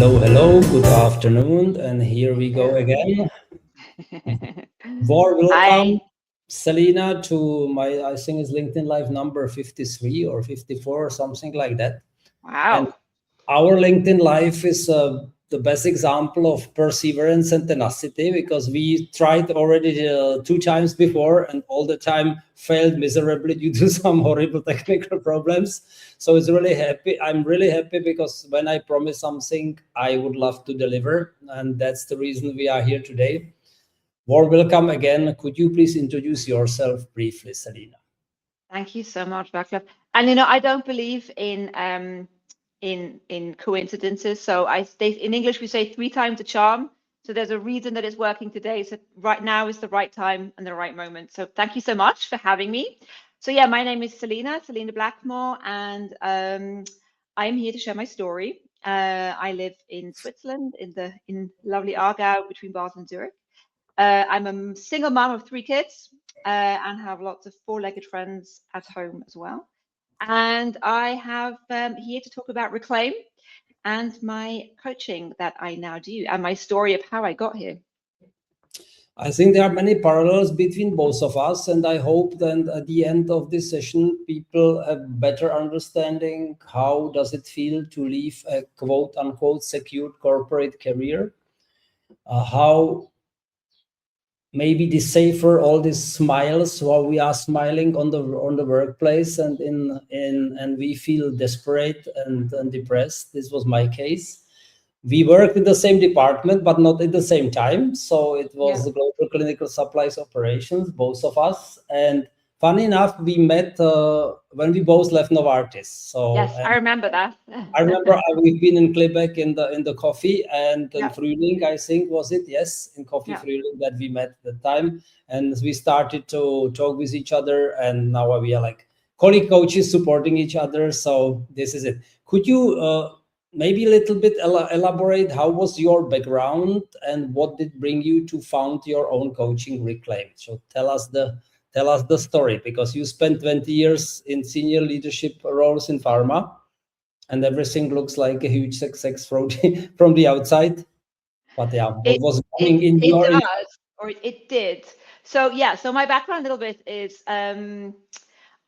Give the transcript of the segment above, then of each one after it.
Hello, good afternoon, and here we go again. Warm welcome, Hi. Selena, to my, I think it's LinkedIn Live number 53 or 54 or something like that. And Wow. our LinkedIn Live is the best example of perseverance and tenacity because we tried already two times before and all the time failed miserably due to some horrible technical problems. So it's really happy. I'm really happy because when I promise something, I would love to deliver. And that's the reason we are here today. Warm welcome again. Could you please introduce yourself briefly, Selena? Thank you so much, Vaclav. And I don't believe in coincidences. So I state in English we say three times a charm. So there's a reason that it's working today. So right now is the right time and the right moment. So thank you so much for having me. So yeah, my name is Selena Blackmore, and I am here to share my story. I live in Switzerland, in lovely Aargau, between Basel and Zurich. I'm a single mom of three kids and have lots of four-legged friends at home as well. And I have here to talk about Reclaim and my coaching that I now do and my story of how I got here. I think there are many parallels between both of us, and I hope that at the end of this session, people have better understanding how does it feel to live a quote unquote secure corporate career, how maybe decipher all these smiles while we are smiling on the workplace and we feel desperate and depressed. This was my case. We worked in the same department, but not at the same time. So it was Yeah. the global clinical supplies operations, both of us. And funny enough, we met when we both left Novartis. So Yes, I remember that. I remember we've been in Quebec in the coffee and in Yeah. Fruiling, I think was it? Yes, in Coffee Yeah. Fruiling that we met at the time, and we started to talk with each other, and now we are like colleague coaches supporting each other. So this is it. Could you maybe a little bit elaborate how was your background and what did bring you to found your own coaching Reclaim? So tell us the story because you spent 20 years in senior leadership roles in pharma and everything looks like a huge success from the outside. But yeah, what It was it going in it your does, or it did. So yeah, so my background a little bit is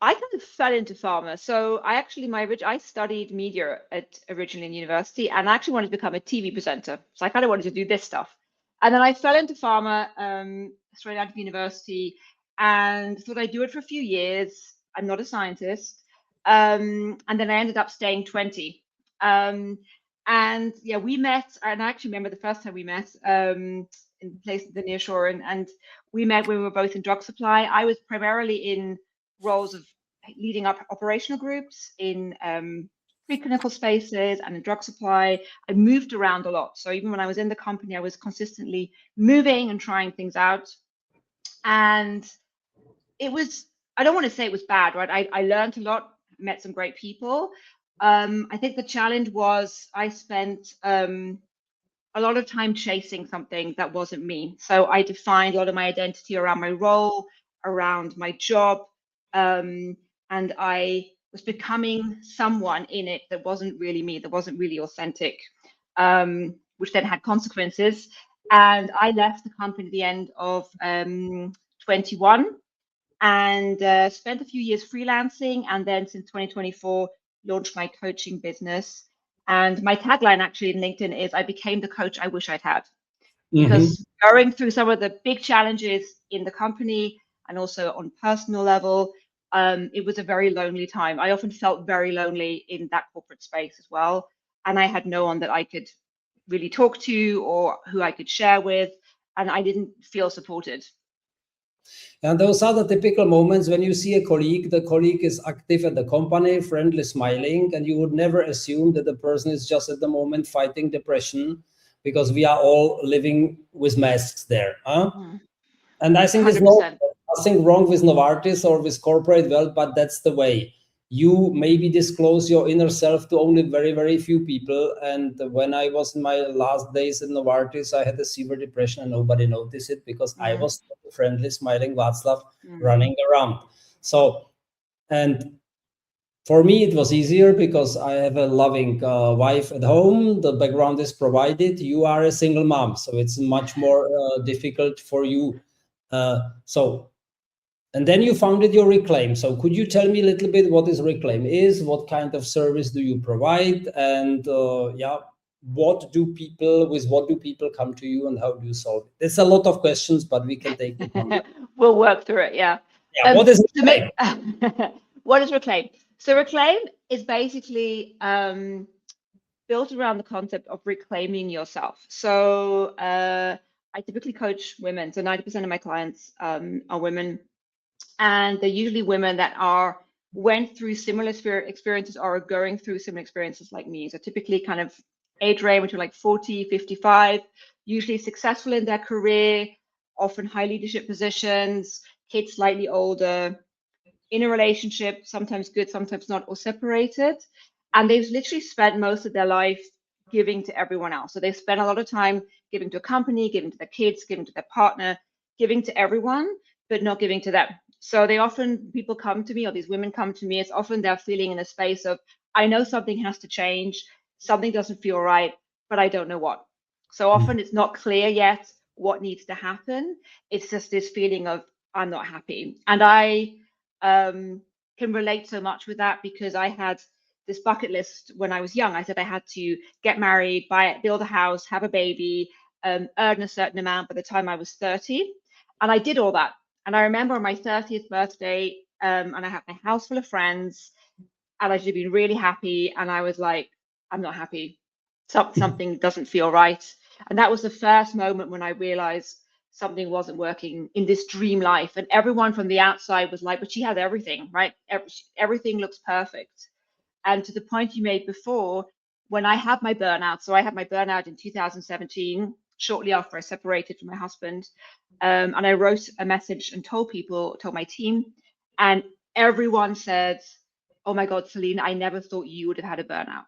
I kind of fell into pharma. So I studied media at originally in university, and I actually wanted to become a TV presenter. So I kind of wanted to do this stuff, and then I fell into pharma straight out of university, and thought I'd do it for a few years. I'm not a scientist, and then I ended up staying 20. Um, and yeah, we met, and I actually remember the first time we met in places the nearshore, and we met when we were both in drug supply. I was primarily in roles of leading up operational groups in preclinical spaces and in drug supply. I moved around a lot. So even when I was in the company, I was consistently moving and trying things out. And it was, I don't want to say it was bad, right? I learned a lot, met some great people. I think the challenge was I spent a lot of time chasing something that wasn't me. So I defined a lot of my identity around my role, around my job, and I was becoming someone in it that wasn't really me, that wasn't really authentic, which then had consequences. And I left the company at the end of 21 and spent a few years freelancing. And then since 2024, launched my coaching business. And my tagline actually in LinkedIn is I became the coach I wish I'd had. Mhm. Because going through some of the big challenges in the company and also on personal level, it was a very lonely time. I often felt very lonely in that corporate space as well. And I had no one that I could really talk to or who I could share with. And I didn't feel supported. And those are the typical moments when you see a colleague, the colleague is active at the company, friendly, smiling, and you would never assume that the person is just at the moment fighting depression because we are all living with masks there. Huh? Mm, And I think there's 100%. nothing wrong with Novartis or with corporate wealth, but that's the way. You maybe disclose your inner self to only very, very few people. And when I was in my last days in Novartis, I had a severe depression and nobody noticed it because I Mm, was friendly, smiling Václav mm, running around. So, and For me, it was easier because I have a loving wife at home. The background is provided. You are a single mom, so it's much more difficult for you. And then you founded your Reclaim. So could you tell me a little bit what is Reclaim is? What kind of service do you provide? And what do people come to you, and how do you solve it? There's a lot of questions, but we can take it. We'll work through it. Yeah. What is Reclaim? What is Reclaim? So Reclaim is basically built around the concept of reclaiming yourself. So I typically coach women. So 90% of my clients are women, and they're usually women that went through similar experiences or are going through similar experiences like me. So typically kind of age range between like 40, 55, usually successful in their career, often high leadership positions, kids slightly older, in a relationship, sometimes good, sometimes not, or separated. And they've literally spent most of their life giving to everyone else. So they spend a lot of time giving to a company, giving to their kids, giving to their partner, giving to everyone, but not giving to them. So people come to me, or these women come to me, it's often they're feeling in a space of, I know something has to change, something doesn't feel right, but I don't know what. So often it's not clear yet what needs to happen. It's just this feeling of, I'm not happy. And I can relate so much with that, because I had this bucket list when I was young. I said I had to get married, build a house, have a baby, earn a certain amount by the time I was 30. And I did all that. And I remember on my 30th birthday, and I had my house full of friends, and I should have been really happy. And I was like, I'm not happy. Something doesn't feel right. And that was the first moment when I realized something wasn't working in this dream life. And everyone from the outside was like, but she has everything, right? Everything looks perfect. And to the point you made before, when I had my burnout, so I had my burnout in 2017, shortly after I separated from my husband. And I wrote a message and told my team, and everyone said, oh my God, Celine, I never thought you would have had a burnout.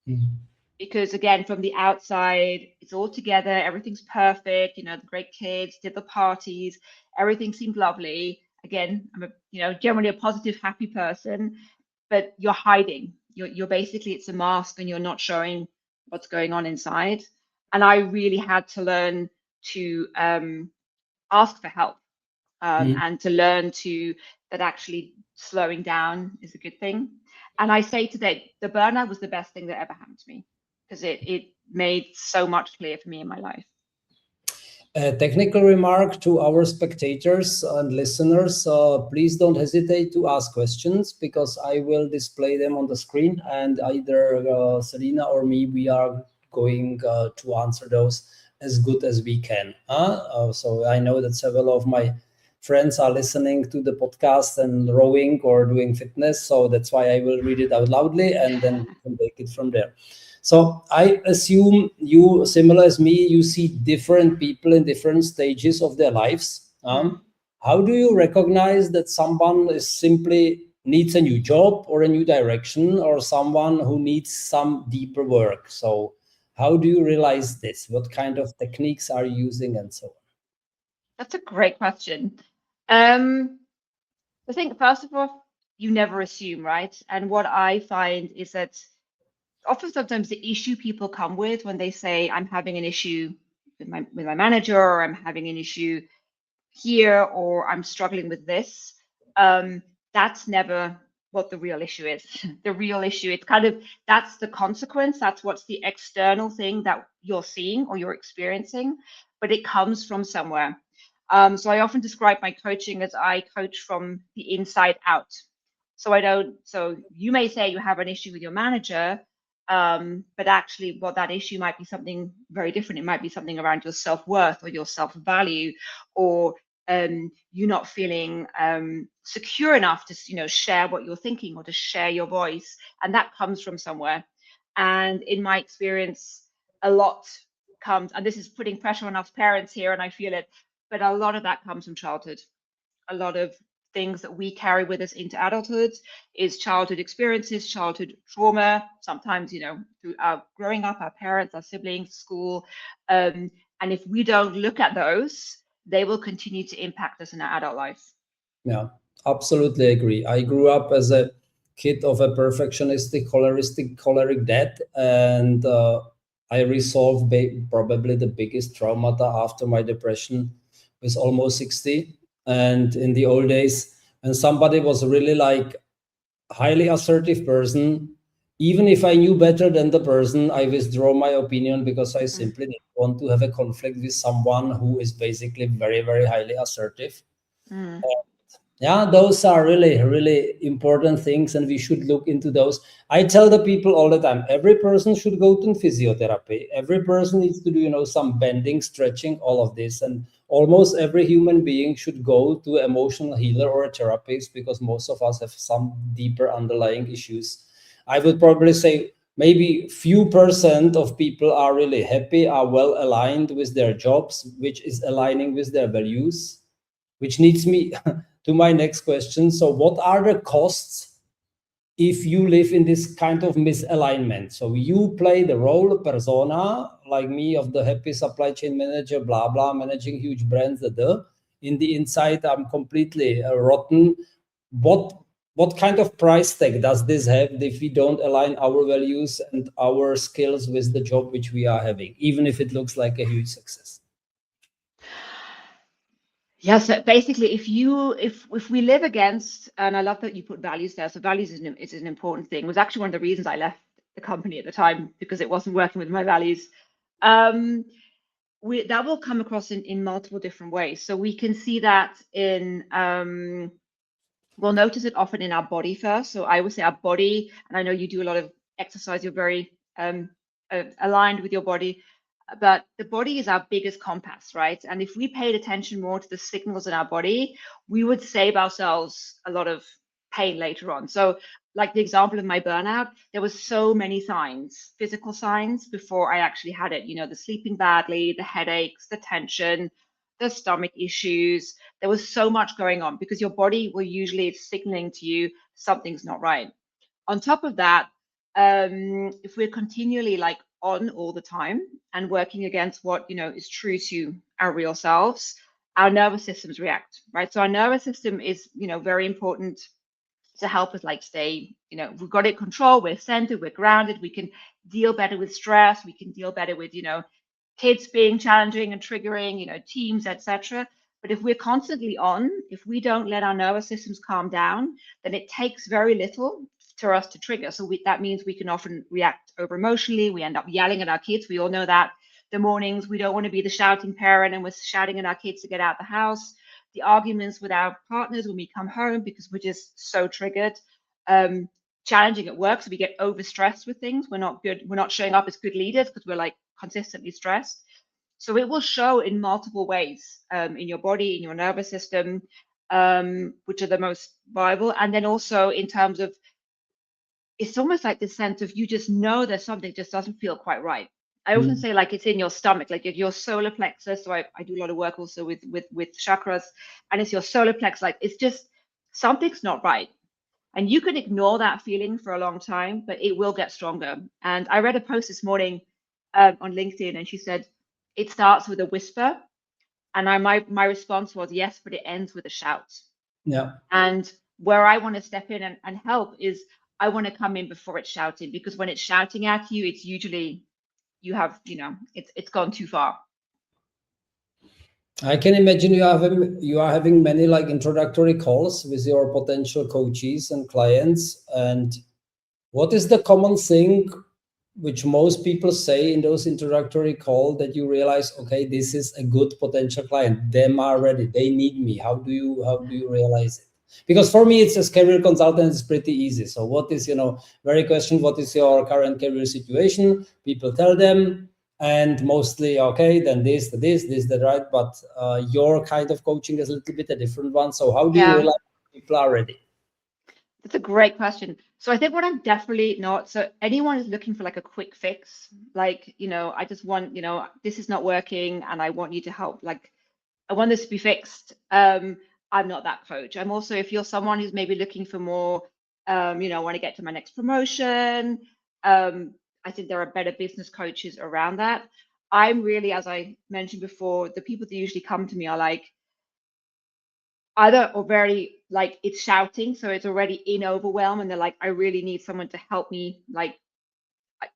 Mm-hmm. Because again, from the outside, it's all together, everything's perfect, the great kids, did the parties, everything seemed lovely. Again, I'm generally a positive, happy person, but you're hiding. You're basically, it's a mask, and you're not showing what's going on inside. And I really had to learn to ask for help, and to learn that actually slowing down is a good thing. And I say today, the burnout was the best thing that ever happened to me, because it made so much clear for me in my life. A technical remark to our spectators and listeners, please don't hesitate to ask questions, because I will display them on the screen, and either Selina or me, we are going to answer those as good as we can. So I know that several of my friends are listening to the podcast and rowing or doing fitness, so that's why I will read it out loudly, and then we can take it from there. So I assume you, similar as me, you see different people in different stages of their lives. How do you recognize that someone simply needs a new job or a new direction, or someone who needs some deeper work? So how do you realize this? What kind of techniques are you using, and so on? That's a great question. I think, first of all, you never assume, right? And what I find is that often sometimes the issue people come with when they say, I'm having an issue with my manager, or I'm having an issue here, or I'm struggling with this, that's never what the real issue is. The real issue, it's kind of, that's the consequence. That's what's the external thing that you're seeing or you're experiencing, but it comes from somewhere. So I often describe my coaching as I coach from the inside out. So you may say you have an issue with your manager, but actually what that issue might be something very different. It might be something around your self-worth or your self-value, or you not feeling secure enough to share what you're thinking or to share your voice, and that comes from somewhere. And in my experience, a lot comes, and this is putting pressure on us parents here, and I feel it, but a lot of that comes from childhood. A lot of things that we carry with us into adulthood is childhood experiences, childhood trauma, sometimes through our growing up, our parents, our siblings, school, and if we don't look at those, they will continue to impact us in our adult life. Yeah, absolutely agree. I grew up as a kid of a perfectionistic, choleric dad, and I resolved probably the biggest traumata after my depression with almost 60. And in the old days, when somebody was really like highly assertive person, even if I knew better than the person, I withdraw my opinion because I simply didn't want to have a conflict with someone who is basically very, very highly assertive. Yeah, those are really, really important things, and we should look into those. I tell the people all the time, every person should go to physiotherapy. Every person needs to do, some bending, stretching, all of this. And almost every human being should go to an emotional healer or a therapist, because most of us have some deeper underlying issues. I would probably say maybe few percent of people are really happy, are well aligned with their jobs, which is aligning with their values, which leads me to my next question. So what are the costs if you live in this kind of misalignment? So you play the role persona, like me, of the happy supply chain manager, blah, blah, managing huge brands. In the inside, I'm completely rotten. What kind of price tag does this have if we don't align our values and our skills with the job which we are having, even if it looks like a huge success? Yeah, so basically, if we live against, and I love that you put values there. So values is an important thing. It was actually one of the reasons I left the company at the time, because it wasn't working with my values. That will come across in multiple different ways. So we can see that in we'll notice it often in our body first. So I would say our body, and I know you do a lot of exercise. You're very aligned with your body. But the body is our biggest compass, right? And if we paid attention more to the signals in our body, we would save ourselves a lot of pain later on. So like the example of my burnout, there was so many signs, physical signs, before I actually had it. The sleeping badly, the headaches, the tension, the stomach issues. There was so much going on because your body will usually signaling to you something's not right. On top of that, if we're continually like on all the time and working against what is true to our real selves, our nervous systems react, right? So our nervous system is very important to help us like stay, we've got it control, we're centered, we're grounded, we can deal better with stress, we can deal better with kids being challenging and triggering, teams, etc. But if we're constantly on, if we don't let our nervous systems calm down, then it takes very little for us to trigger. So that means we can often react over emotionally. We end up yelling at our kids. We all know that. The mornings, we don't want to be the shouting parent and we're shouting at our kids to get out the house. The arguments with our partners when we come home because we're just so triggered. Challenging at work, so we get overstressed with things. We're not good. We're not showing up as good leaders because we're like consistently stressed. So it will show in multiple ways in your body, in your nervous system, which are the most viable. And then also in terms of, it's almost like this sense of you just know that something just doesn't feel quite right. I often say like it's in your stomach, like your solar plexus. So I do a lot of work also with chakras, and it's your solar plexus. Like it's just something's not right. And you can ignore that feeling for a long time, but it will get stronger. And I read a post this morning on LinkedIn, and she said, it starts with a whisper. And my response was, yes, but it ends with a shout. Yeah. And where I want to step in and help is I want to come in before it's shouting, because when it's shouting at you, it's usually it's gone too far. I can imagine you are having many like introductory calls with your potential coaches and clients. And what is the common thing which most people say in those introductory calls that you realize, okay, this is a good potential client, them are ready, they need me? How do you realize it? Because for me, it's as career consultant, it's pretty easy. So what is, very question, what is your current career situation? People tell them, and mostly, okay, then this, that, right? But your kind of coaching is a little bit a different one. So how do you realize people are ready? That's a great question. So I think what I'm definitely not, so anyone is looking for like a quick fix, like, I just want, this is not working and I want you to help, like, I want this to be fixed. I'm not that coach. I'm also, if you're someone who's maybe looking for more, I want to get to my next promotion. I think there are better business coaches around that. I'm really, as I mentioned before, the people that usually come to me are like either or very like it's shouting, so it's already in overwhelm, and they're like, I really need someone to help me, like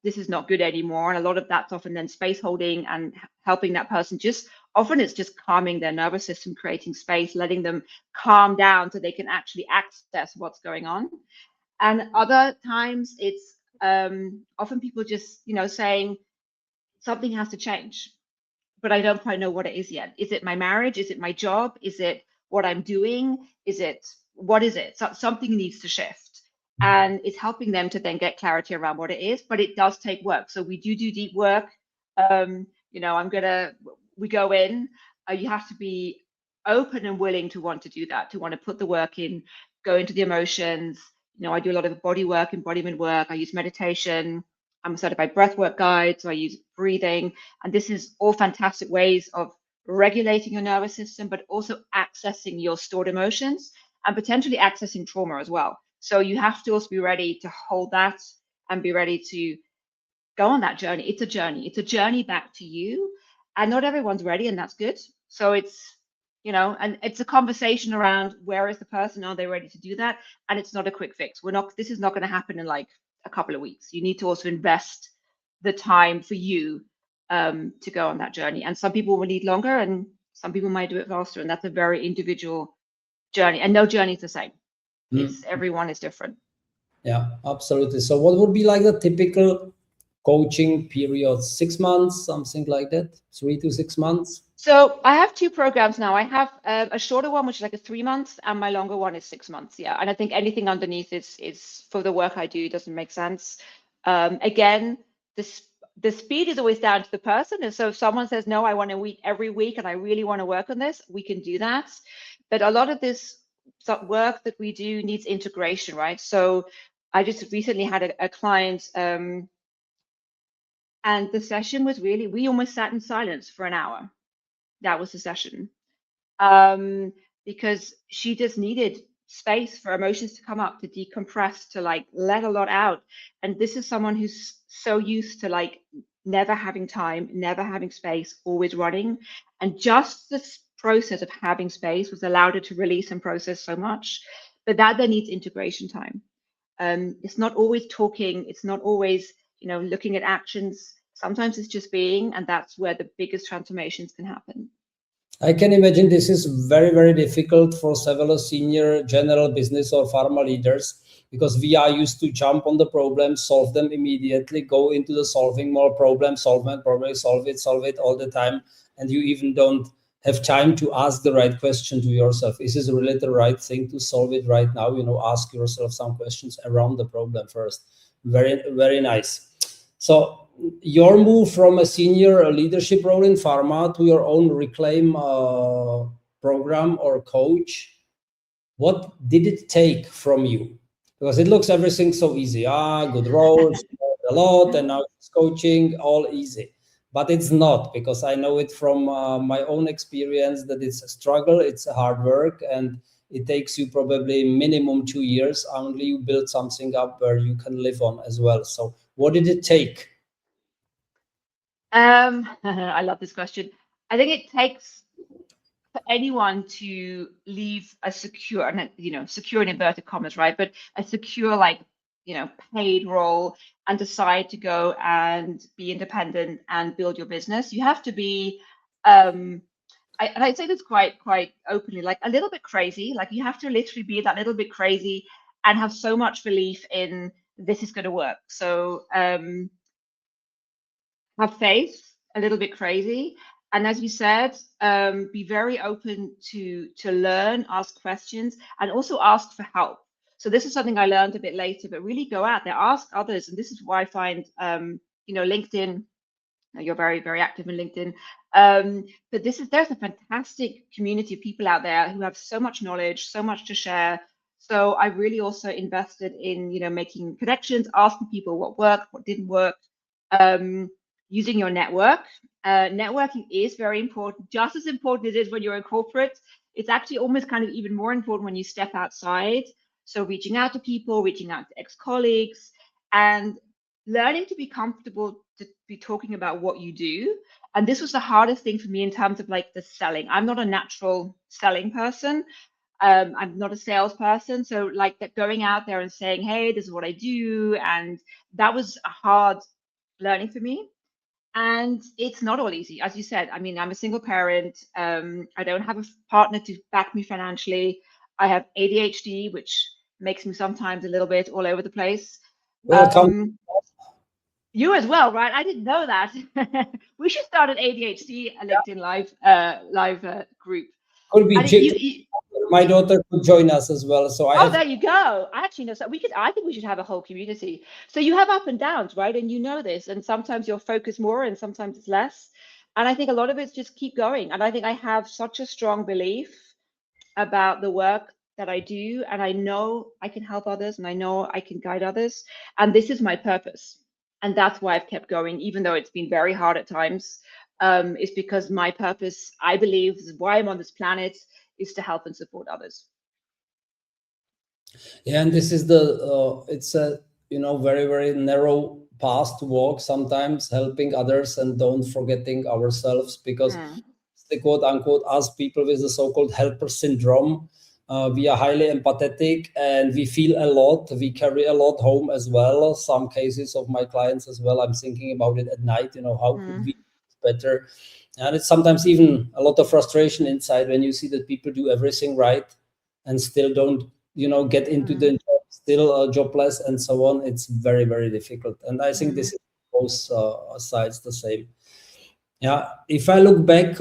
this is not good anymore. And a lot of that's often then space holding and helping that person. Just often it's just calming their nervous system, creating space, letting them calm down so they can actually access what's going on. And other times it's often people just, you know, saying something has to change, but I don't quite know what it is yet. Is it my marriage? Is it my job? Is it what I'm doing? Is it, what is it? So, something needs to shift. And it's helping them to then get clarity around what it is, but it does take work. So we do deep work. You know, we go in, you have to be open and willing to want to do that, to want to put the work in, go into the emotions. You know, I do a lot of body work, embodiment work. I use meditation. I'm a certified breathwork guide, so I use breathing. And this is all fantastic ways of regulating your nervous system, but also accessing your stored emotions and potentially accessing trauma as well. So you have to also be ready to hold that and be ready to go on that journey. It's a journey. It's a journey back to you. And not everyone's ready, and that's good. So it's, you know, and it's a conversation around where is the person? Are they ready to do that? And it's not a quick fix. This is not going to happen in like a couple of weeks. You need to also invest the time for you to go on that journey. And some people will need longer and some people might do it faster. And that's a very individual journey. And no journey is the same. Everyone is different. Yeah, absolutely. So what would be like the typical coaching period? 6 months, something like that? 3 to 6 months? So I have two programs now. I have a shorter one, which is like a 3 months, and my longer one is 6 months. Yeah, and I think anything underneath is for the work I do doesn't make sense. Again, the speed is always down to the person. And so if someone says, no, I want to meet every week and I really want to work on this, we can do that. But a lot of this work that we do needs integration, right? So I just recently had a client, and the session was really, we almost sat in silence for an hour. That was the session, because she just needed space for emotions to come up, to decompress, to like let a lot out. And this is someone who's so used to like never having time, never having space, always running. And just this process of having space was allowed her to release and process so much. But that then needs integration time. It's not always talking, it's not always, you know, looking at actions. Sometimes it's just being, and that's where the biggest transformations can happen. I can imagine this is very, very difficult for several senior general business or pharma leaders, because we are used to jump on the problem, solve them immediately, go into the solving more problem, solve it all the time. And you even don't have time to ask the right question to yourself. Is this really the right thing to solve it right now? You know, ask yourself some questions around the problem first. Very, very nice. So your move from a senior leadership role in pharma to your own Reclaim program or coach, what did it take from you? Because it looks everything so easy. Good roles, a lot, and now it's coaching, all easy. But it's not, because I know it from my own experience that it's a struggle, it's a hard work, and it takes you probably minimum 2 years until you build something up where you can live on as well. So what did it take? I love this question. I think it takes for anyone to leave a secure, and you know, secure in inverted commas, right? But a secure, like, you know, paid role, and decide to go and be independent and build your business. You have to be, and I'd say this quite openly, like a little bit crazy. Like you have to literally be that little bit crazy and have so much belief in this is going to work. So have faith, a little bit crazy. And as you said, be very open to learn, ask questions, and also ask for help. So this is something I learned a bit later, but really go out there, ask others. And this is why I find, you know, LinkedIn, you're very, very active in LinkedIn. But there's a fantastic community of people out there who have so much knowledge, so much to share. So I really also invested in, you know, making connections, asking people what worked, what didn't work, using your network. Networking is very important, just as important as it is when you're in corporate. It's actually almost kind of even more important when you step outside. So reaching out to people, reaching out to ex-colleagues, and learning to be comfortable to be talking about what you do. And this was the hardest thing for me in terms of like the selling. I'm not a natural selling person. I'm not a salesperson, so like that going out there and saying, hey, this is what I do, and that was a hard learning for me. And it's not all easy, as you said. I mean, I'm a single parent. I don't have a partner to back me financially. I have ADHD, which makes me sometimes a little bit all over the place. Welcome. You as well, right? I didn't know that. We should start an ADHD LinkedIn live group. Could be And my daughter could join us as well. So there you go. I actually know. So I think we should have a whole community. So you have up and downs, right? And you know this. And sometimes you're focused more and sometimes it's less. And I think a lot of it's just keep going. And I think I have such a strong belief about the work that I do. And I know I can help others and I know I can guide others. And this is my purpose. And that's why I've kept going, even though it's been very hard at times. Is because my purpose, I believe, is why I'm on this planet, is to help and support others. Yeah, and this is it's a very, very narrow path to walk sometimes, helping others and don't forgetting ourselves, because the quote unquote us people with the so-called helper syndrome, we are highly empathetic and we feel a lot, we carry a lot home as well. Some cases of my clients as well, I'm thinking about it at night, how could we do better? And it's sometimes even a lot of frustration inside when you see that people do everything right and still don't get into the job, still jobless and so on. It's very, very difficult. And I think this is both sides the same. Yeah, if I look back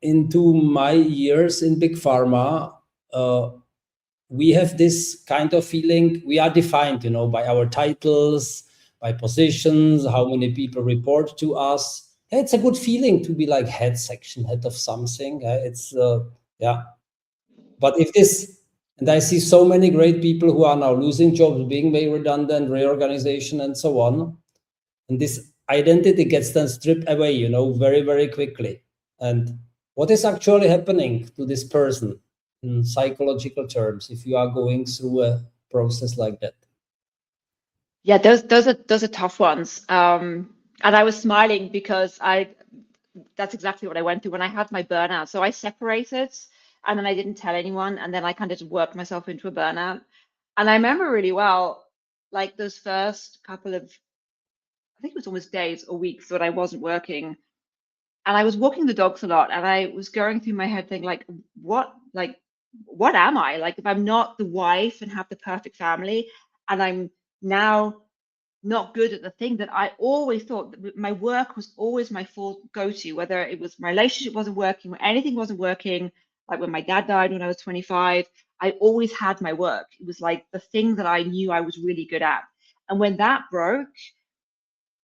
into my years in big pharma, we have this kind of feeling we are defined, by our titles, by positions, how many people report to us. It's a good feeling to be like head of something. It's yeah. But if this, and I see so many great people who are now losing jobs, being made redundant, reorganization, and so on. And this identity gets then stripped away, very, very quickly. And what is actually happening to this person in psychological terms if you are going through a process like that? Yeah, those are tough ones. And I was smiling because that's exactly what I went through when I had my burnout. So I separated and then I didn't tell anyone, and then I kind of just worked myself into a burnout. And I remember really well, like those first couple of, I think it was almost days or weeks that I wasn't working. And I was walking the dogs a lot, and I was going through my head thinking, like, what am I? Like, if I'm not the wife and have the perfect family, and I'm now not good at the thing that I always thought that my work was always my full go-to, whether it was my relationship wasn't working or anything wasn't working. Like when my dad died when I was 25, I always had my work. It was like the thing that I knew I was really good at. And when that broke,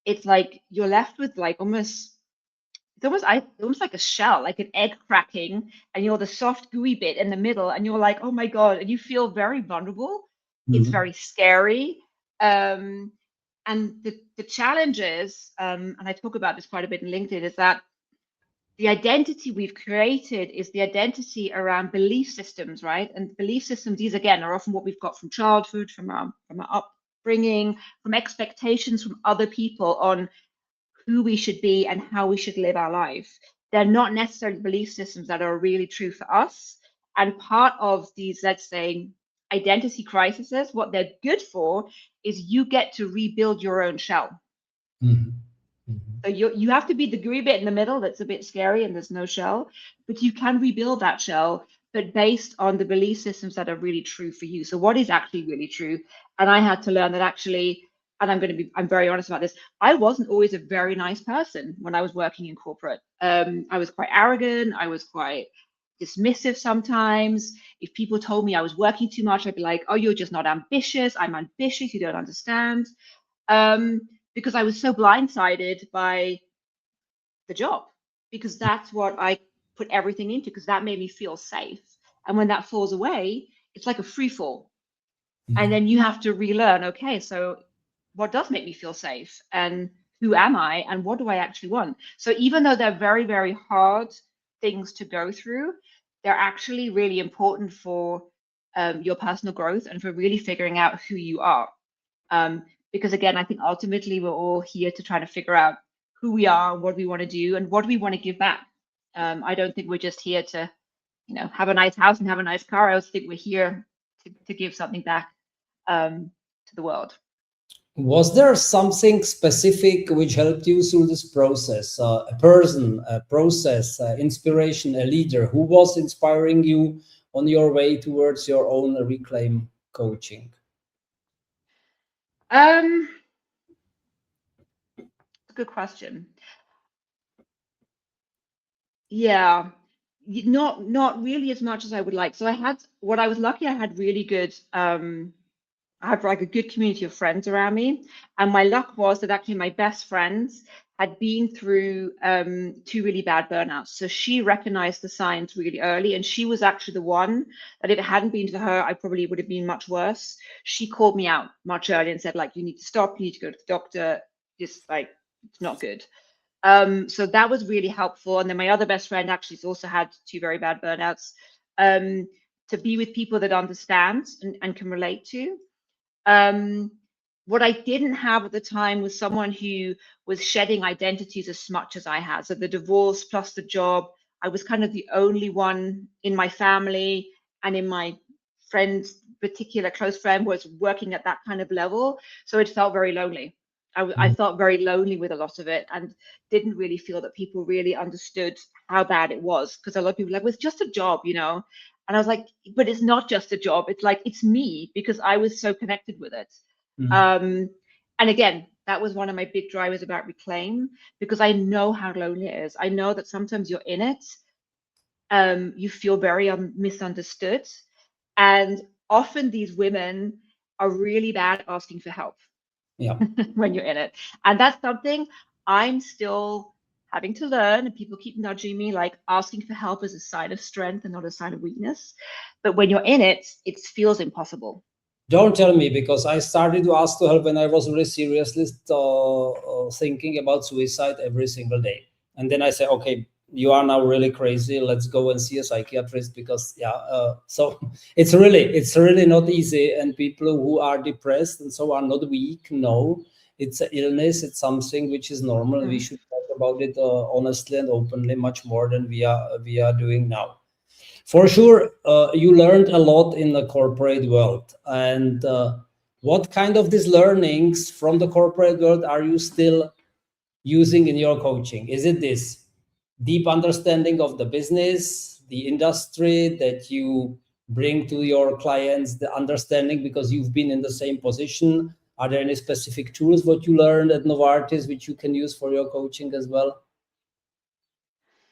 it's like you're left with like almost like a shell, like an egg cracking, and you're the soft gooey bit in the middle, and you're like, oh my God, and you feel very vulnerable. It's very scary. And the challenge is, and I talk about this quite a bit in LinkedIn, is that the identity we've created is the identity around belief systems, right? And belief systems, these again are often what we've got from childhood, from our upbringing, from expectations from other people on who we should be and how we should live our life. They're not necessarily belief systems that are really true for us. And part of these, let's say, identity crises, what they're good for is you get to rebuild your own shell. So you have to be the gooey bit in the middle that's a bit scary and there's no shell, but you can rebuild that shell, but based on the belief systems that are really true for you. So what is actually really true? And I had to learn that actually, and I'm very honest about this, I wasn't always a very nice person when I was working in corporate. I was quite arrogant. I was quite dismissive sometimes. If people told me I was working too much, I'd be like, oh, you're just not ambitious. I'm ambitious. You don't understand. Because I was so blindsided by the job, because that's what I put everything into, because that made me feel safe. And when that falls away, it's like a free fall. And then you have to relearn, okay, so what does make me feel safe? And who am I? And what do I actually want? So even though they're very, very hard things to go through, they're actually really important for your personal growth and for really figuring out who you are. Because again, I think ultimately we're all here to try to figure out who we are, what we want to do, and what we want to give back. I don't think we're just here to have a nice house and have a nice car. I also think we're here to give something back to the world. Was there something specific which helped you through this process? A person, a process, inspiration, a leader who was inspiring you on your way towards your own Reclaim coaching? Good question. Yeah, not really as much as I would like. So I was lucky, I had really good, I had like a good community of friends around me. And my luck was that actually my best friends had been through 2 really bad burnouts. So she recognized the signs really early. And she was actually the one that if it hadn't been for her, I probably would have been much worse. She called me out much earlier and said, like, you need to stop, you need to go to the doctor. Just like, it's not good. So that was really helpful. And then my other best friend actually has also had 2 very bad burnouts. To be with people that understand and can relate to. What I didn't have at the time was someone who was shedding identities as much as I had. So the divorce plus the job, I was kind of the only one in my family and in my friend's particular close friend was working at that kind of level. So it felt very lonely. I felt very lonely with a lot of it and didn't really feel that people really understood how bad it was. Because a lot of people were like, well, it's just a job, And I was like, but it's not just a job. It's like, it's me because I was so connected with it. And again, that was one of my big drivers about Reclaim because I know how lonely it is. I know that sometimes you're in it. You feel very misunderstood. And often these women are really bad asking for help. Yeah. When you're in it. And that's something I'm still having to learn, and people keep nudging me, like asking for help is a sign of strength and not a sign of weakness. But when you're in it, it feels impossible. Don't tell me, because I started to ask to help when I was really seriously thinking about suicide every single day. And then I say, okay, you are now really crazy. Let's go and see a psychiatrist because so it's really not easy. And people who are depressed and so are not weak. No, it's an illness. It's something which is normal. We should talk about it honestly and openly, much more than we are doing now. For sure, you learned a lot in the corporate world. And what kind of these learnings from the corporate world are you still using in your coaching? Is it this deep understanding of the business, the industry that you bring to your clients, the understanding because you've been in the same position? Are there any specific tools what you learned at Novartis which you can use for your coaching as well?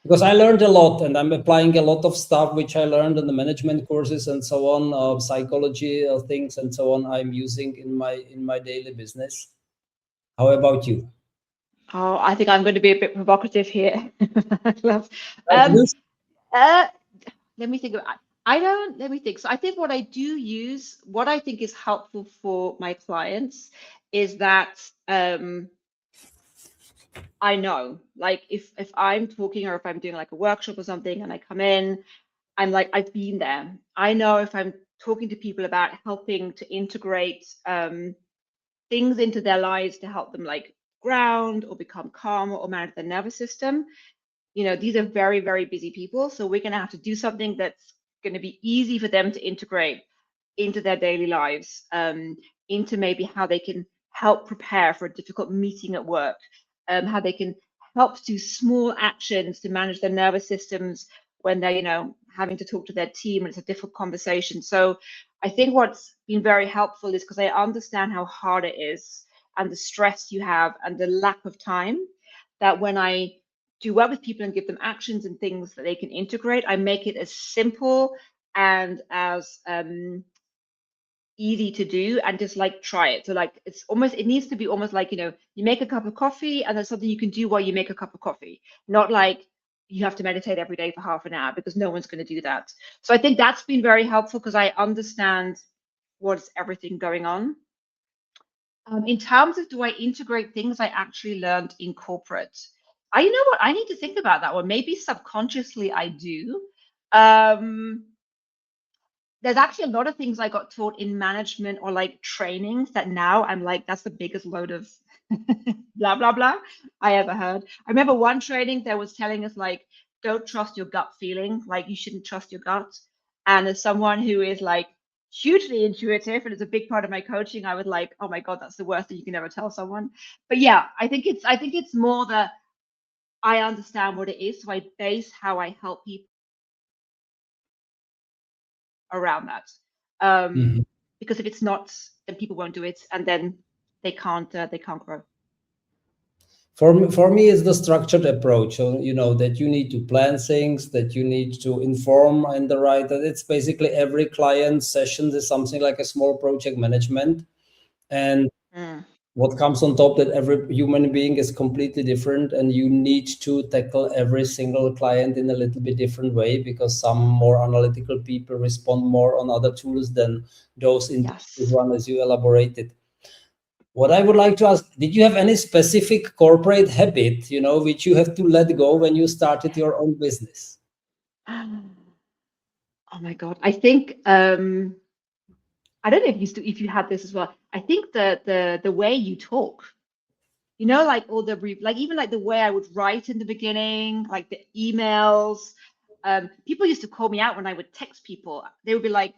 Because I learned a lot and I'm applying a lot of stuff which I learned in the management courses and so on, psychology things and so on, I'm using in my daily business. How about you? Oh, I think I'm going to be a bit provocative here. Let me think about let me think. So I think what I do use, what I think is helpful for my clients is that I know, like if I'm talking or if I'm doing like a workshop or something and I come in, I'm like, I've been there. I know if I'm talking to people about helping to integrate things into their lives to help them like ground or become calmer or manage their nervous system. These are very, very busy people. So we're going to have to do something that's going to be easy for them to integrate into their daily lives, into maybe how they can help prepare for a difficult meeting at work, how they can help do small actions to manage their nervous systems when they're, having to talk to their team and it's a difficult conversation. So I think what's been very helpful is because I understand how hard it is and the stress you have and the lack of time, that when I do work with people and give them actions and things that they can integrate, I make it as simple and as easy to do and just like try it. So like it needs to be almost like, you make a cup of coffee and there's something you can do while you make a cup of coffee, not like you have to meditate every day for half an hour because no one's going to do that. So I think that's been very helpful because I understand what's everything going on. In terms of do I integrate things I actually learned in corporate? You know what? I need to think about that one. Maybe subconsciously I do. There's actually a lot of things I got taught in management or like trainings that now I'm like, that's the biggest load of blah, blah, blah I ever heard. I remember one training that was telling us like, don't trust your gut feeling. Like, you shouldn't trust your gut. And as someone who is like hugely intuitive, and it's a big part of my coaching, I would like, oh my God, that's the worst thing you can ever tell someone. But yeah, I think it's more that I understand what it is, so I base how I help people around that. Because if it's not, then people won't do it, and then they can't grow. For me, it's the structured approach. So, that you need to plan things, that you need to inform in the right. That it's basically every client session is something like a small project management, and what comes on top, that every human being is completely different, and you need to tackle every single client in a little bit different way, because some more analytical people respond more on other tools than those intuitive one, as you elaborated. What I would like to ask, did you have any specific corporate habit, which you have to let go when you started your own business? Oh my God. I think, I don't know if you had this as well. I think the way you talk, like all even like the way I would write in the beginning, like the emails. People used to call me out when I would text people. They would be like,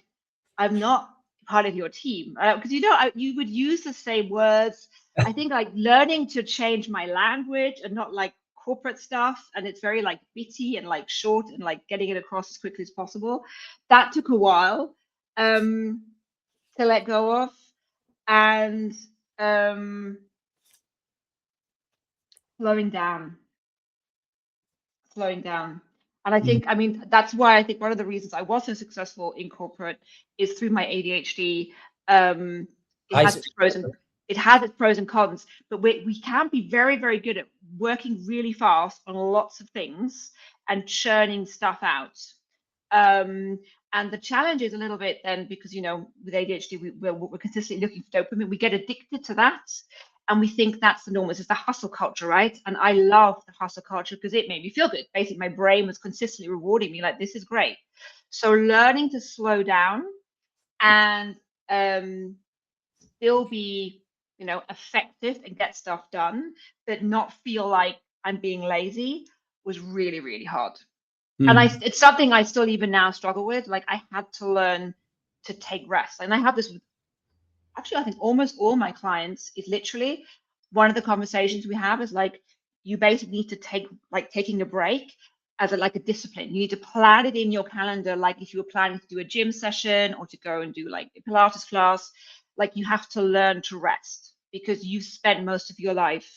I'm not part of your team, because you would use the same words. I think like learning to change my language and not like corporate stuff, and it's very like bitty and like short and like getting it across as quickly as possible. That took a while to let go of, and slowing down. And I think, I mean, that's why I think one of the reasons I was so successful in corporate is through my ADHD. It has its pros and cons, but we can be very, very good at working really fast on lots of things and churning stuff out. And the challenge is a little bit then, because, with ADHD, we're consistently looking for dopamine. We get addicted to that. And we think that's the norm. It's the hustle culture, right? And I love the hustle culture because it made me feel good. Basically, my brain was consistently rewarding me like, this is great. So learning to slow down and still be, effective and get stuff done, but not feel like I'm being lazy was really, really hard. And it's something I still even now struggle with. Like, I had to learn to take rest. And I have this, actually, I think almost all my clients is literally one of the conversations we have is like, you basically need to taking a break as like a discipline. You need to plan it in your calendar. Like if you were planning to do a gym session or to go and do like a Pilates class, like you have to learn to rest because you've spent most of your life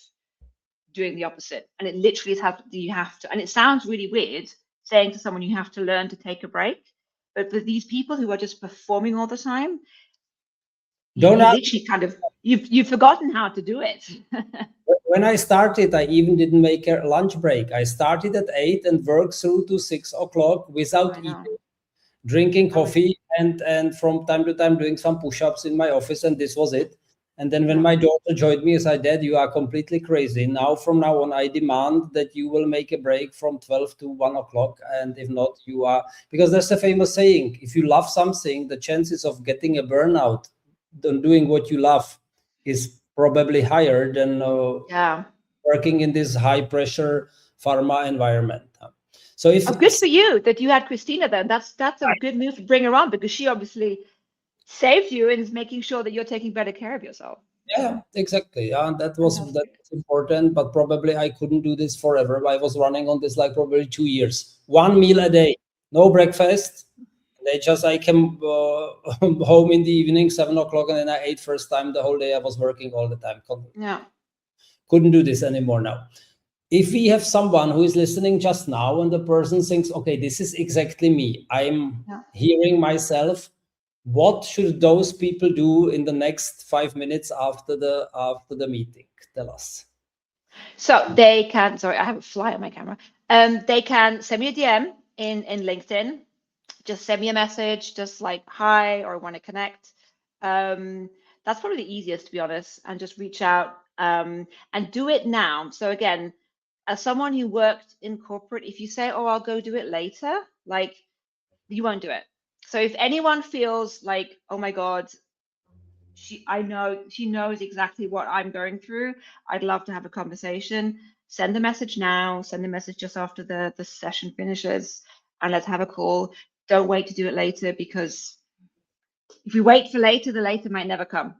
doing the opposite. And it literally is you have to, and it sounds really weird saying to someone you have to learn to take a break, but for these people who are just performing all the time, you've forgotten how to do it. When I started, I even didn't make a lunch break. I started at 8 and worked through to 6 o'clock without eating, drinking coffee, and from time to time doing some push-ups in my office, and this was it. And then when my daughter joined me, I said, Dad, you are completely crazy. From now on, I demand that you will make a break from 12 to 1 o'clock. And if not, you are, because there's a famous saying, if you love something, the chances of getting a burnout than doing what you love is probably higher than working in this high pressure pharma environment. So good for you that you had Christina then. That's a good move to bring her on, because she obviously saved you and is making sure that you're taking better care of yourself. Yeah, exactly. That was important, but probably I couldn't do this forever. I was running on this like probably 2 years, 1 meal a day, no breakfast. I came home in the evening, 7 o'clock, and then I ate first time the whole day. I was working all the time. Couldn't do this anymore now. If we have someone who is listening just now and the person thinks, okay, this is exactly me, I'm hearing myself, what should those people do in the next 5 minutes after the meeting? Tell us. So they can, sorry, I have a fly on my camera. They can send me a DM in LinkedIn. Just send me a message, just like, hi, or want to connect. That's probably the easiest, to be honest, and just reach out and do it now. So again, as someone who worked in corporate, if you say, oh, I'll go do it later, like you won't do it. So if anyone feels like, oh my God, I know she knows exactly what I'm going through. I'd love to have a conversation. Send the message now, send the message just after the session finishes, and let's have a call. Don't wait to do it later, because if we wait for later, the later might never come.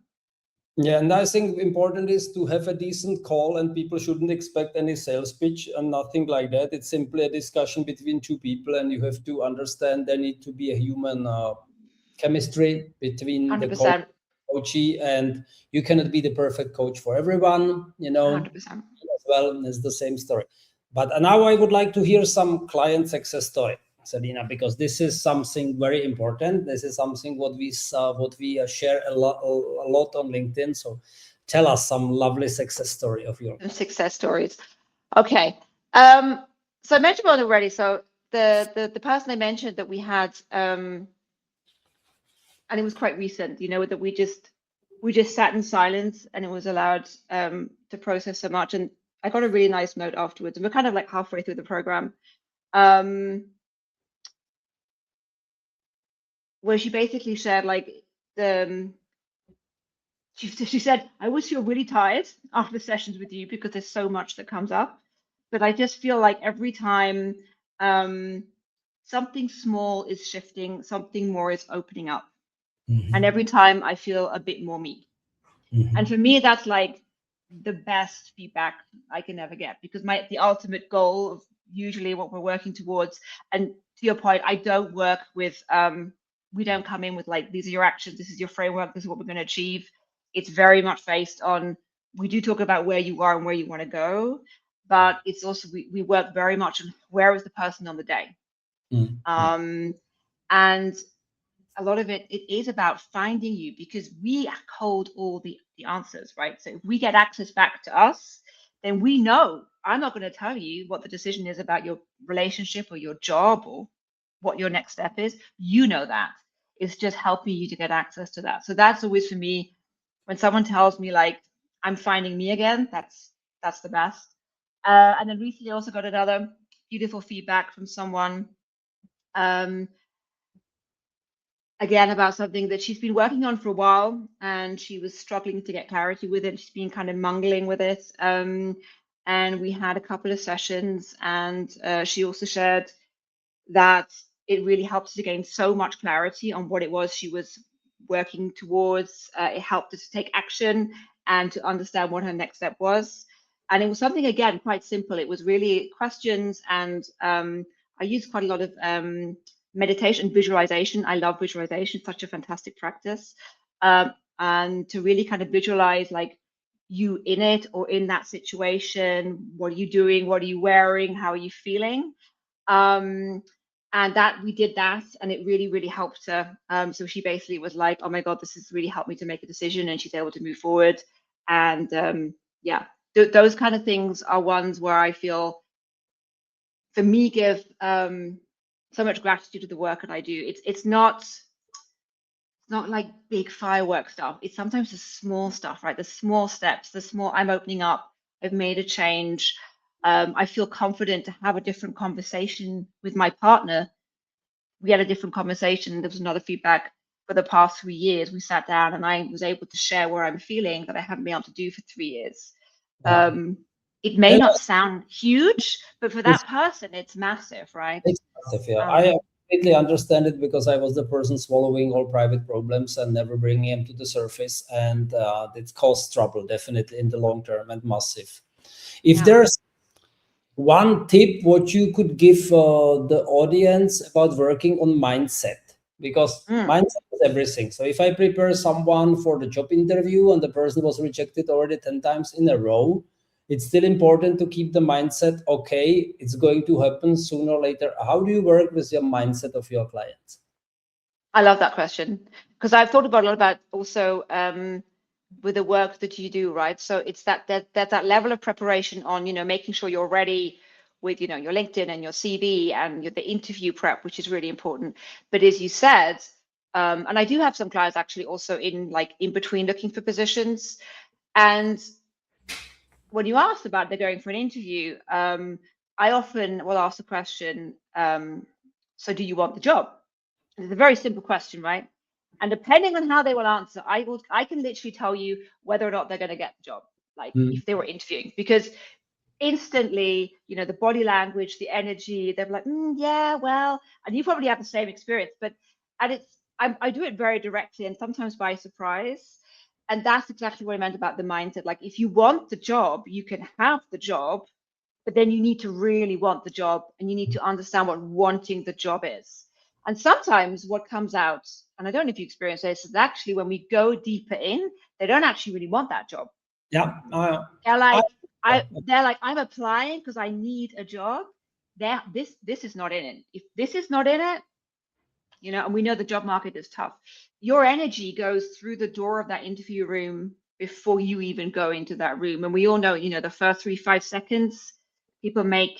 Yeah, and I think important is to have a decent call, and people shouldn't expect any sales pitch and nothing like that. It's simply a discussion between two people, and you have to understand there need to be a human chemistry between the 100%. coachee, and you cannot be the perfect coach for everyone, 100%. as well as the same story. But now I would like to hear some client success story, Selina, because this is something very important. This is something what we share a lot on LinkedIn. So tell us some lovely success story of yours. Success stories. Okay. So I mentioned one already. So the person I mentioned that we had, and it was quite recent, that we just sat in silence, and it was allowed to process so much. And I got a really nice note afterwards. And we're kind of like halfway through the program, where she basically shared like she said, I always feel really tired after the sessions with you because there's so much that comes up. But I just feel like every time something small is shifting, something more is opening up. And every time I feel a bit more me. And for me, that's like the best feedback I can ever get, because the ultimate goal of usually what we're working towards, and to your point, I don't work with, we don't come in with like, these are your actions, this is your framework, this is what we're going to achieve. It's very much based on, we do talk about where you are and where you want to go, but it's also, we work very much on where is the person on the day. And a lot of it is about finding you, because we hold all the answers, right? So if we get access back to us, then we know, I'm not going to tell you what the decision is about your relationship or your job or what your next step is. You know that. It's just helping you to get access to that. So that's always, for me, when someone tells me like, I'm finding me again, that's the best. And then recently also got another beautiful feedback from someone, again, about something that she's been working on for a while, and she was struggling to get clarity with it. She's been kind of mangling with it. And we had a couple of sessions, and she also shared that it really helped her to gain so much clarity on what it was she was working towards. It helped her to take action and to understand what her next step was. And it was something, again, quite simple. It was really questions, and I used quite a lot of meditation, visualization. I love visualization, such a fantastic practice. And to really kind of visualize like you in it or in that situation. What are you doing? What are you wearing? How are you feeling? And that we did that, and it really, really helped her. So she basically was like, oh my God, this has really helped me to make a decision, and she's able to move forward. And yeah, those kind of things are ones where I feel, for me, give so much gratitude to the work that I do. It's not like big firework stuff. It's sometimes the small stuff, right? The small steps, I'm opening up, I've made a change. I feel confident to have a different conversation with my partner. We had a different conversation. There was another feedback for the past 3 years. We sat down and I was able to share where I'm feeling that I haven't been able to do for 3 years. It may not sound huge, but for that person, it's massive, right? It's massive, yeah. I completely understand it, because I was the person swallowing all private problems and never bringing them to the surface. And it caused trouble, definitely, in the long term, and massive. If there's one tip what you could give the audience about working on mindset, because mindset is everything. So if I prepare someone for the job interview and the person was rejected already 10 times in a row, it's still important to keep the mindset, okay, it's going to happen sooner or later. How do you work with your mindset of your clients? I love that question, because I've thought about a lot about also with the work that you do, right? So it's that level of preparation on, making sure you're ready with, your LinkedIn and your CV and the interview prep, which is really important. But as you said, and I do have some clients actually also in between looking for positions. And when you ask about they're going for an interview, I often will ask the question, so do you want the job? And it's a very simple question, right? And depending on how they will answer, I can literally tell you whether or not they're going to get the job, like if they were interviewing, because instantly, you know, the body language, the energy, they're like, yeah, well, and you probably have the same experience, but I do it very directly and sometimes by surprise. And that's exactly what I meant about the mindset. Like, if you want the job, you can have the job, but then you need to really want the job and you need to understand what wanting the job is. And sometimes what comes out, and I don't know if you experience this, is actually when we go deeper in, they don't actually really want that job. Yeah. They're like, I'm applying because I need a job. This is not in it. If this is not in it, you know, and we know the job market is tough. Your energy goes through the door of that interview room before you even go into that room. And we all know, you know, the first 3-5 seconds, people make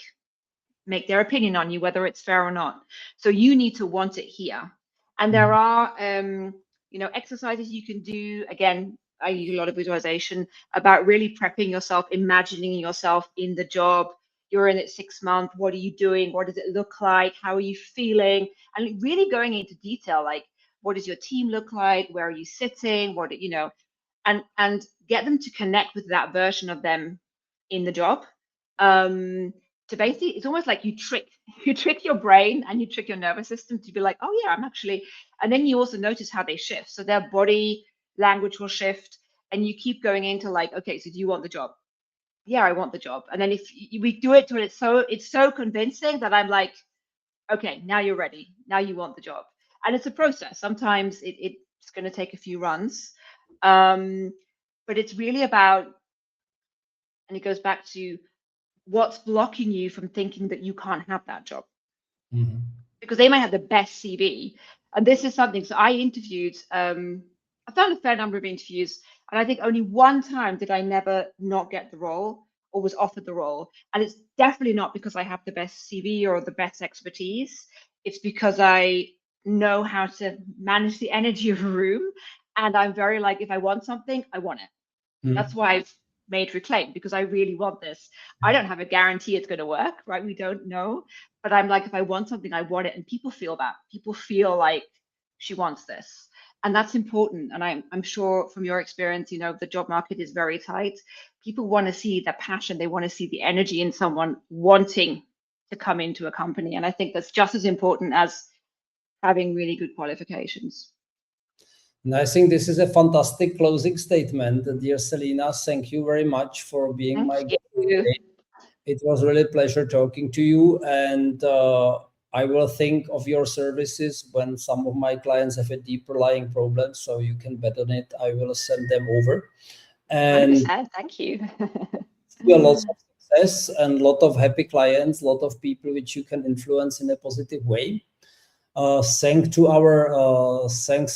their opinion on you, whether it's fair or not. So you need to want it here. And there are, you know, exercises you can do. Again, I use a lot of visualization about really prepping yourself, imagining yourself in the job. You're in it 6 months. What are you doing? What does it look like? How are you feeling? And really going into detail, like, what does your team look like? Where are you sitting? What, you know, and get them to connect with that version of them in the job. To basically, it's almost like you trick your brain and you trick your nervous system to be like, oh yeah, I'm actually, and then you also notice how they shift. So their body language will shift, and you keep going into like, okay, so do you want the job? Yeah, I want the job. And then if we do it till it's so convincing that I'm like, okay, now you're ready. Now you want the job. And it's a process. Sometimes it's going to take a few runs. But it's really about, and it goes back to what's blocking you from thinking that you can't have that job. Because they might have the best CV. And this is something, so I interviewed, I've done a fair number of interviews, and I think only one time did I never not get the role or was offered the role. And it's definitely not because I have the best CV or the best expertise. It's because I know how to manage the energy of a room. And I'm very like, if I want something, I want it. That's why I've made Reclaim, because I really want this. I don't have a guarantee it's going to work, right? We don't know. But I'm like, if I want something, I want it. And people feel that. People feel like she wants this. And that's important. And I'm sure from your experience, you know, the job market is very tight. People want to see the passion. They want to see the energy in someone wanting to come into a company. And I think that's just as important as having really good qualifications. And I think this is a fantastic closing statement. Dear Selina, thank you very much for being my guest today. It was really a pleasure talking to you. And I will think of your services when some of my clients have a deeper lying problem, so you can bet on it. I will send them over. And 100%, thank you. A lot of success and a lot of happy clients, a lot of people which you can influence in a positive way. Thanks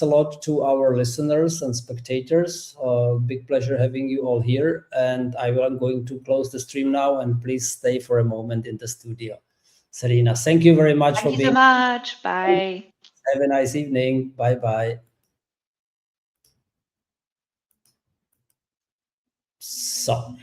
a lot to our listeners and spectators. Big pleasure having you all here. And I'm going to close the stream now, and please stay for a moment in the studio. Selina, thank you very much for being. Thank you so much. Bye. Have a nice evening. Bye-bye. So.